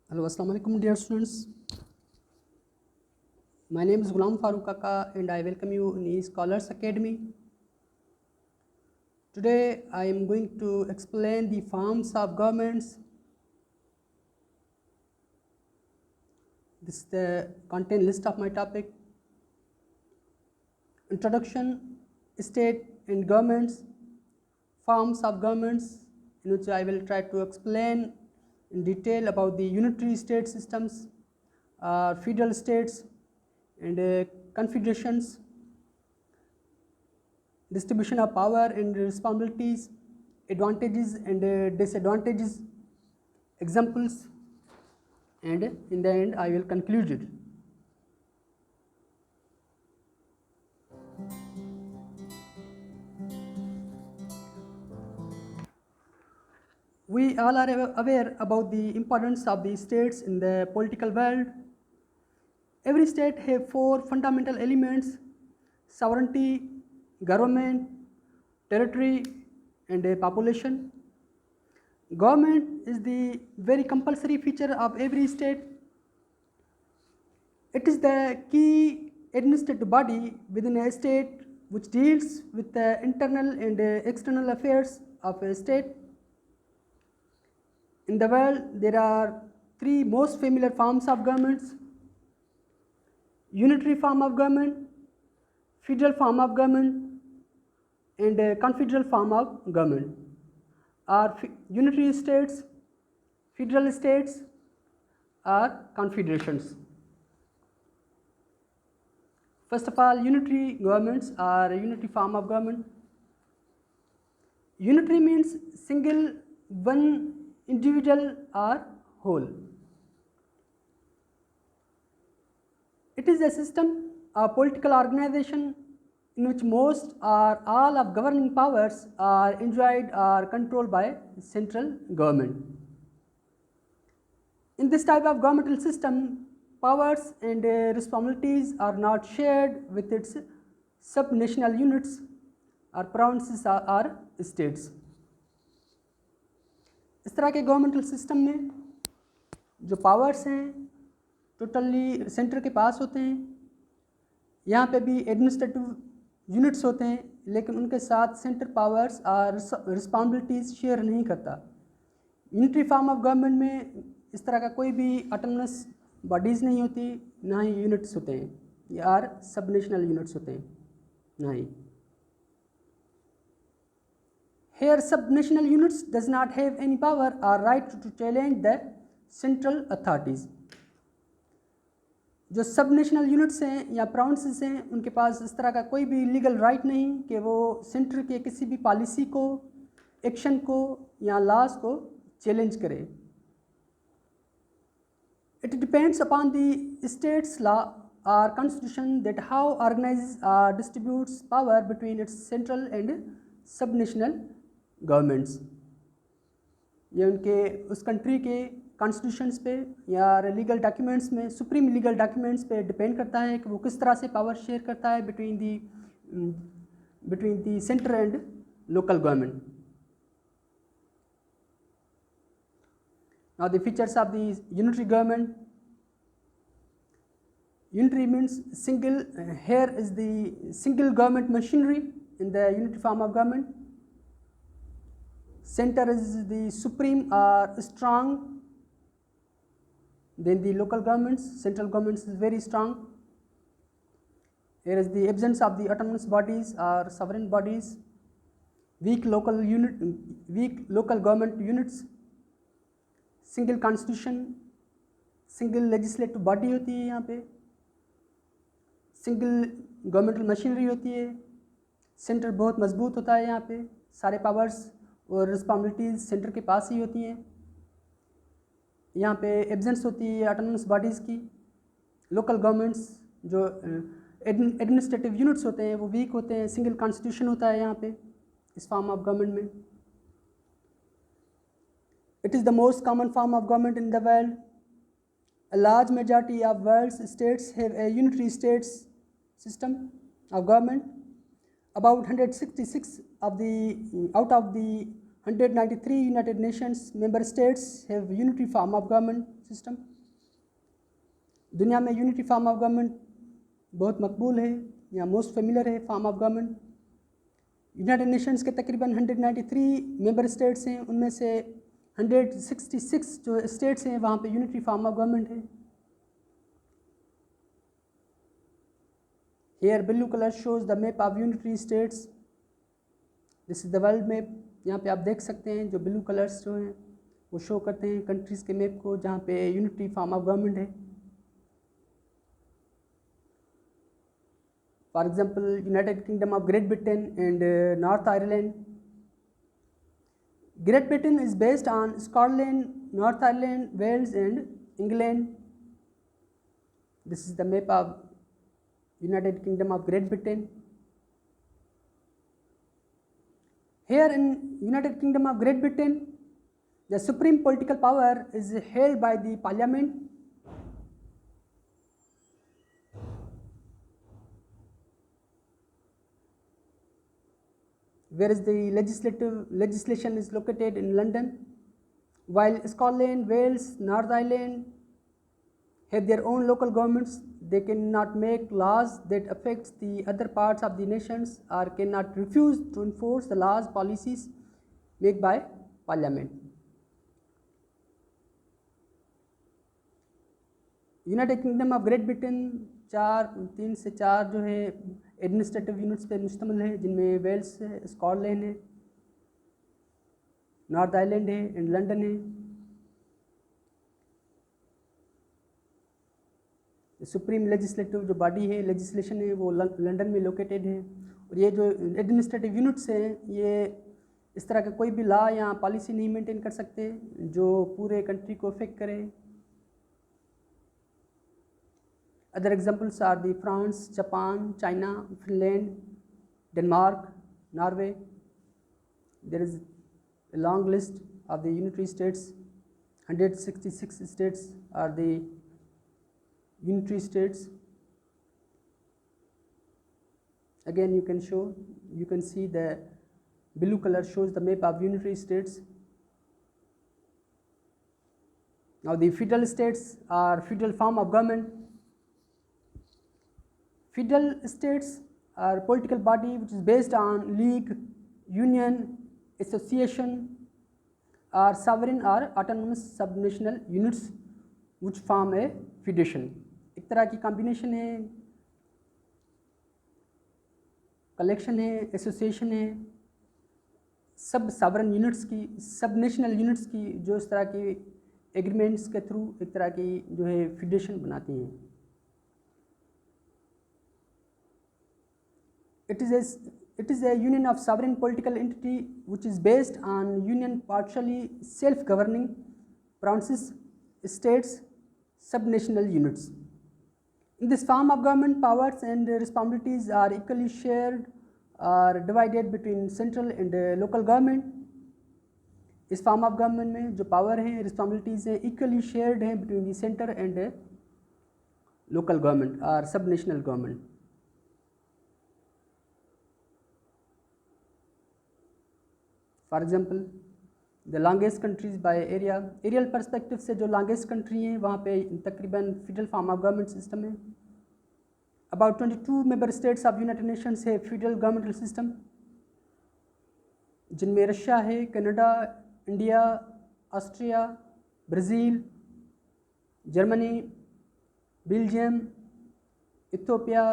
Hello, Assalamu alaikum, dear students. My name is Ghulam Farooq Kaka and I welcome you in Scholars Academy. Today I am going to explain the forms of governments. This is the content list of my topic. Introduction, state and governments, forms of governments, in which I will try to explain in detail about the unitary state systems, federal states and confederations, distribution of power and responsibilities, advantages and disadvantages, examples, and in the end I will conclude it. We all are aware about the importance of the states in the political world. Every state have four fundamental elements: sovereignty, government, territory, and a population. Government is the very compulsory feature of every state. It is the key administrative body within a state which deals with the internal and external affairs of a state. In the world, there are three most familiar forms of governments: unitary form of government, federal form of government, and confederal form of government. Are unitary states, federal states, or confederations. First of all, unitary governments are a unitary form of government. Unitary means single, one, individual or whole. It is a system, a political organization in which most or all of governing powers are enjoyed or controlled by central government. In this type of governmental system, powers and responsibilities are not shared with its subnational units or provinces or states. इस तरह के governmental system में जो powers हैं totally centre के पास होते हैं. यहाँ पे भी एडमिनिस्ट्रेटिव यूनिट्स होते हैं, लेकिन उनके साथ सेंटर पावर्स और रिस्पॉन्सिबिलिटीज़ शेयर नहीं करता. यूनिटरी फॉर्म ऑफ गवर्नमेंट में इस तरह का कोई भी ऑटोनमस बॉडीज़ नहीं होती, ना ही यूनिट्स होते हैं या सब नेशनल यूनिट्स होते हैं, ना ही. Here subnational units does not have any power or right to challenge the central authorities. जो सब नेशनल यूनिट्स हैं या प्रोविंसेस हैं, उनके पास इस तरह का कोई भी लीगल राइट नहीं कि वो सेंटर के किसी भी पॉलिसी को, एक्शन को या लॉज को चैलेंज करे. It depends upon the state's law or constitution that how organizes or distributes power between its central and subnational governments. ये उनके उस कंट्री के कॉन्स्टिट्यूशंस पे या लीगल डॉक्यूमेंट्स में, सुप्रीम लीगल डॉक्यूमेंट्स पे डिपेंड करता है कि वो किस तरह से पावर शेयर करता है between the centre and local government. Now the features of the unitary government. Unitary means single. Here is the single government machinery in the unitary form of government. Center is the supreme or strong. Then the local governments, central governments is very strong. Here is the absence of the autonomous bodies or sovereign bodies. Weak local government units. Single constitution, single legislative body होती है यहाँ पे. Single governmental machinery होती है. Centre बहुत मजबूत होता है. यहाँ पे सारे पावर्स और रिस्पॉन्सिबिलिटीज़ सेंटर के पास ही होती हैं. यहाँ पे एब्सेंस होती है ऑटोनमस बॉडीज़ की. लोकल गवर्नमेंट्स जो एडमिनिस्ट्रेटिव यूनिट्स होते हैं वो वीक होते हैं. सिंगल कॉन्स्टिट्यूशन होता है यहाँ पे इस फॉर्म ऑफ गवर्नमेंट में. It is the most common form of government in the world. A large majority of world's states have a unitary states system of government. About 166 out of the 193 United Nations member states have unity form of government system. दुनिया में unity form of government बहुत मकबूल है या most familiar है form of government. United Nations के तकरीबन 193 member states हैं, उनमें से 166 जो स्टेट्स हैं वहाँ पे यूनिटी फॉर्म ऑफ गवर्नमेंट है। Here blue colour shows the map of unitary states. This is the world map. यहाँ पे आप देख सकते हैं जो ब्लू कलर्स जो हैं वो शो करते हैं कंट्रीज़ के मैप को जहाँ पे यूनिटी फॉर्म ऑफ गवर्नमेंट है। For example United Kingdom of Great Britain and North Ireland. Great Britain is based on Scotland, North Ireland, Wales and England. This is the map of United Kingdom of Great Britain. Here in United Kingdom of Great Britain, the supreme political power is held by the Parliament. Whereas the legislation is located in London, while Scotland, Wales, North Ireland have their own local governments. They cannot make laws that affect the other parts of the nations or cannot refuse to enforce the laws policies made by Parliament. United Kingdom of Great Britain 3 से 4 जो है administrative units पे मुश्तमिल है, जिनमें Wales है, Scotland है, north Ireland है एंड लंदन है। सुप्रीम लेजिस्लेटिव जो बॉडी है, लेजिस्लेशन है, वो लंदन में लोकेटेड है। और ये जो एडमिनिस्ट्रेटिव यूनिट्स हैं ये इस तरह का कोई भी लॉ या पॉलिसी नहीं मेंटेन कर सकते जो पूरे कंट्री को अफेक्ट करे। Other examples are the France, Japan, China, Finland, Denmark, Norway. There is a long list of the unitary states. 166 states are the unitary states. Again you can see the blue color shows the map of unitary states. Now the federal states are federal form of government. Federal states are political body which is based on league, union, association or sovereign or autonomous subnational units which form a federation. एक तरह की combination है, collection है, association है सब sovereign units की, सब national units की, जो इस तरह की एग्रीमेंट्स के थ्रू एक तरह की जो है फेडरेशन बनाती हैं। It is a union of sovereign political entity which is based on union partially self-governing provinces, states, subnational units. In this form of government, powers and responsibilities are equally shared or divided between central and local government. इस form of government में जो power हैं, responsibilities हैं, equally shared हैं between the centre and local government और subnational government. For example the longest countries by area, aerial perspective से जो longest country हैं वहाँ पे तकरीबन federal form of government system है। About 22 member states of United Nations है federal governmental system, जिनमें रशिया है, Canada, India, Austria, Brazil, Germany, Belgium, Ethiopia,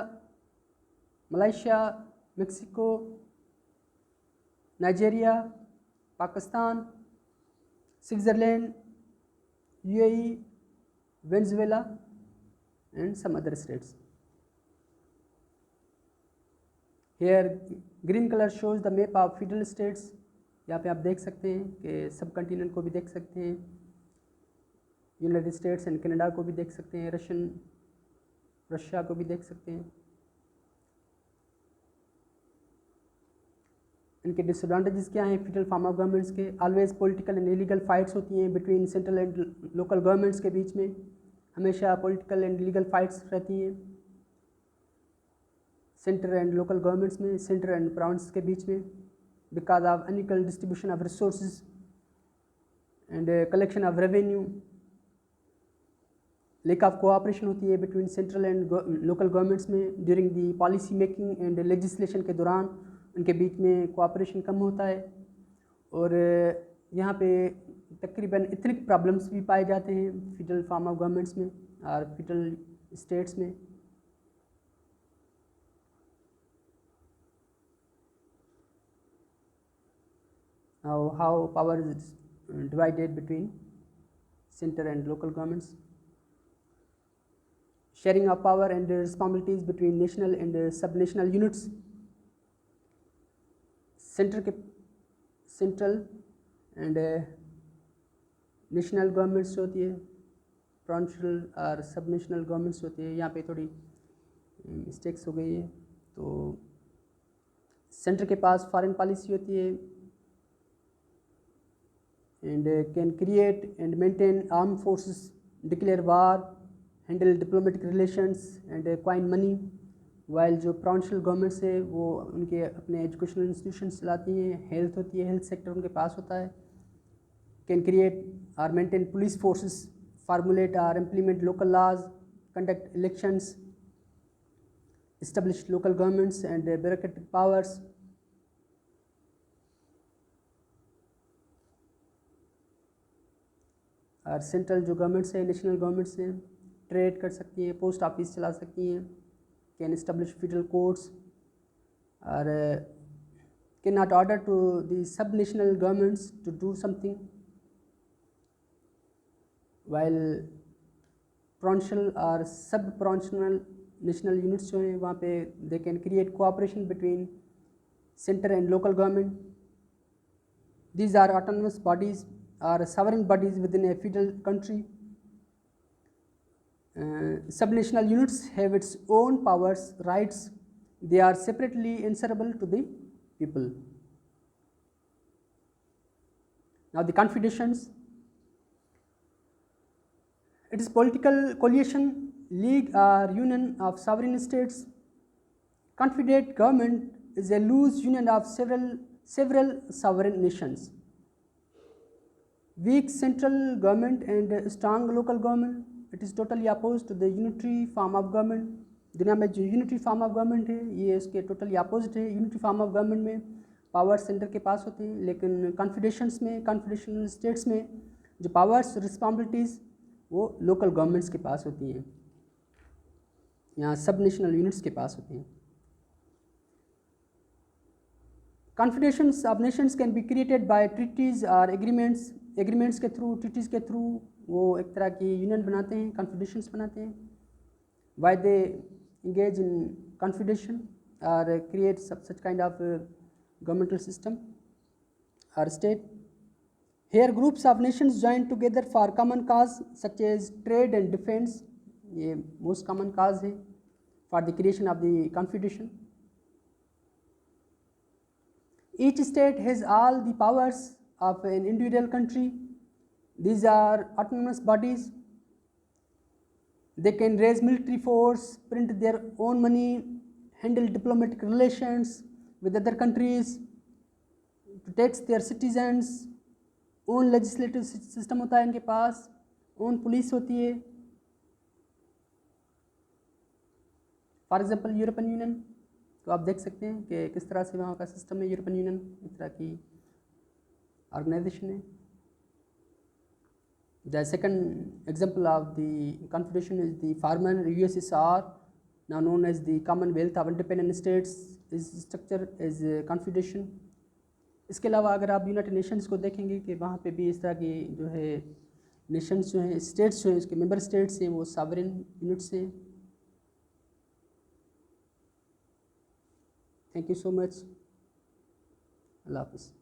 Malaysia, Mexico, Nigeria, Pakistan, Switzerland, UAE, Venezuela and some other states. Here green colour shows the map of federal states. यहाँ पे आप देख सकते हैं कि सब कंटिनेंट को भी देख सकते हैं, यूनाइटेड स्टेट्स एंड कनाडा को भी देख सकते हैं, रशिया को भी देख सकते हैं। इनके डिसएडवांटेजेस क्या हैं फेडरल फॉर्म ऑफ गवर्नमेंट्स के? Always political and illegal fights होती हैं between central and local governments के बीच में, हमेशा पॉलिटिकल एंड लीगल फाइट्स रहती हैं सेंटर एंड लोकल गवर्नमेंट्स में, सेंटर एंड प्रोविंस के बीच में। because of unequal distribution of resources and collection of revenue. lack of cooperation होती है between central and local governments में during the policy making and legislation के दौरान उनके बीच में cooperation कम होता है और यहाँ पे तकरीबन ethnic problems भी पाए जाते हैं feudal form of governments में और feudal states में. Now how power is divided between center and local governments. Sharing of power and responsibilities between national and subnational units. Central and national governments होती है, provincial और subnational governments होती है. यहाँ पे थोड़ी mistakes हो गई है. तो center के पास foreign policy होती है and can create and maintain armed forces, declare war, handle diplomatic relations and coin money, while जो provincial governments है वो उनके अपने educational institutions चलाती हैं, health होती है, health sector उनके पास होता है, can create or maintain police forces, formulate or implement local laws, conduct elections, establish local governments and bureaucratic powers. और सेंट्रल जो गवर्नमेंट्स है, नेशनल गवर्नमेंट्स हैं, ट्रेड कर सकती हैं, पोस्ट ऑफिस चला सकती हैं, कैन एस्टेब्लिश फेडरल कोर्ट्स और can not order to the sub national governments to do something, while provincial और सब प्रोविंशियल नेशनल यूनिट्स जो हैं वहाँ पे they can create cooperation between centre and local government. These are autonomous bodies or sovereign bodies within a federal country. Subnational units have its own powers, rights. They are separately answerable to the people. Now the confederations. It is political coalition, league or union of sovereign states. Confederate government is a loose union of several sovereign nations. Weak central government and strong local government. It is totally opposed to the unitary form of government. दुनिया में जो unitary form of government है ये इसके totally opposite है. Unitary form of government में power centre के पास होते हैं, लेकिन कॉन्फेडरेशंस में, कॉन्फेडरेशनल स्टेट्स में जो पावर्स रिस्पॉन्सिबिलिटीज़ वो लोकल गवर्नमेंट्स के पास होती हैं, यहाँ सब नेशनल यूनिट्स के पास होती हैं. Confederations of nations can be created by treaties or agreements. Agreements के थ्रू, ट्रीटीज़ के थ्रू वो एक तरह की यूनियन बनाते हैं, कॉन्फेडरेशंस बनाते हैं. Why they engage in confederation और create such kind of governmental system और state. Here groups of nations join together for common cause such as trade and defence. ये मोस्ट कॉमन काज है for the creation of the confederation. Each state has all the powers of an individual country. These are autonomous bodies. They can raise military force, print their own money, handle diplomatic relations with other countries, to tax their citizens. own legislative system होता है इनके पास, own police होती है. For example European union तो आप देख सकते हैं कि किस तरह से वहाँ का सिस्टम है. यूरोपियन यूनियन इस तरह की ऑर्गेनाइजेशन है. The second example of the confederation is the former USSR, now known as the Commonwealth of Independent States. Is structure is confederation. इसके अलावा अगर आप यूनाइटेड नेशंस को देखेंगे कि वहाँ पे भी इस तरह की जो है नेशंस जो हैं, स्टेट्स जो हैं, उसके मेंबर स्टेट्स हैं वो सॉवरेन यूनिट्स हैं. Thank you so much. Allah Hafiz.